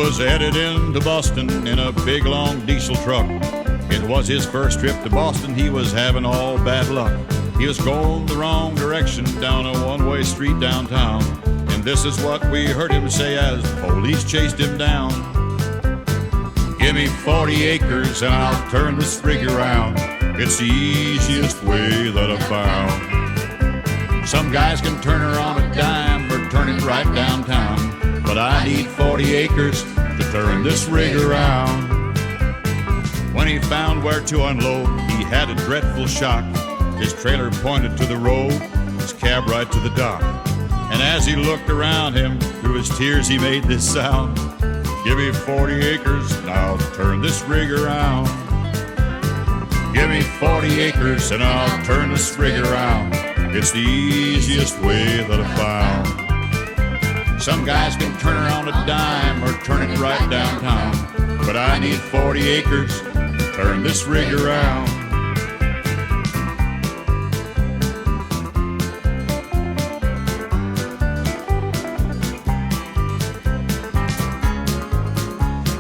was headed into Boston in a big long diesel truck. It was his first trip to Boston, he was having all bad luck. He was going the wrong direction down a one-way street downtown. And this is what we heard him say as police chased him down. Give me 40 acres and I'll turn this rig around. It's the easiest way that I've found. Some guys can turn her on a dime or turn it right downtown, but I need 40 acres to turn this rig around. When he found where to unload, he had a dreadful shock. His trailer pointed to the road, his cab right to the dock. And as he looked around him, through his tears he made this sound. Give me 40 acres and I'll turn this rig around. Give me 40 acres and I'll turn this rig around. It's the easiest way that I've found. Some guys can turn her on a dime or turn it right downtown, but I need 40 acres to turn this rig around.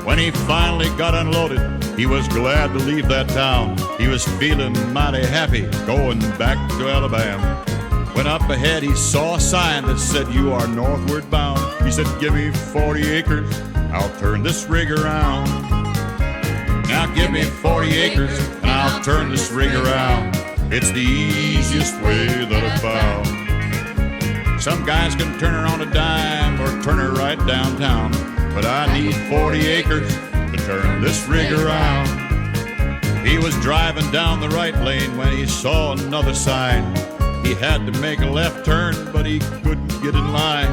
When he finally got unloaded, he was glad to leave that town. He was feeling mighty happy going back to Alabama. When up ahead he saw a sign that said, "You are northward bound." He said, "Give me 40 acres, I'll turn this rig around." Now give me 40 acres and I'll turn this rig around. It's the easiest way that I've found. Some guys can turn her on a dime or turn her right downtown, but I need 40 acres to turn this rig around. He was driving down the right lane when he saw another sign. He had to make a left turn, but he couldn't get in line.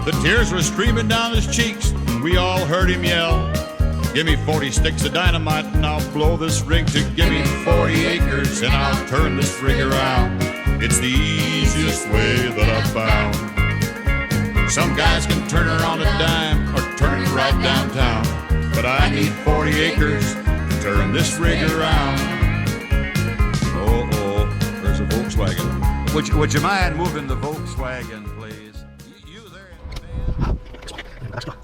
The tears were streaming down his cheeks, and we all heard him yell, "Give me 40 sticks of dynamite and I'll blow this rig to give me 40 acres and I'll turn this rig around. It's the easiest way that I've found." Some guys can turn her on a dime or turn it right downtown, but I need 40 acres to turn this rig around. Oh, there's a Volkswagen. Would you mind moving the Volkswagen, please? You there in the van?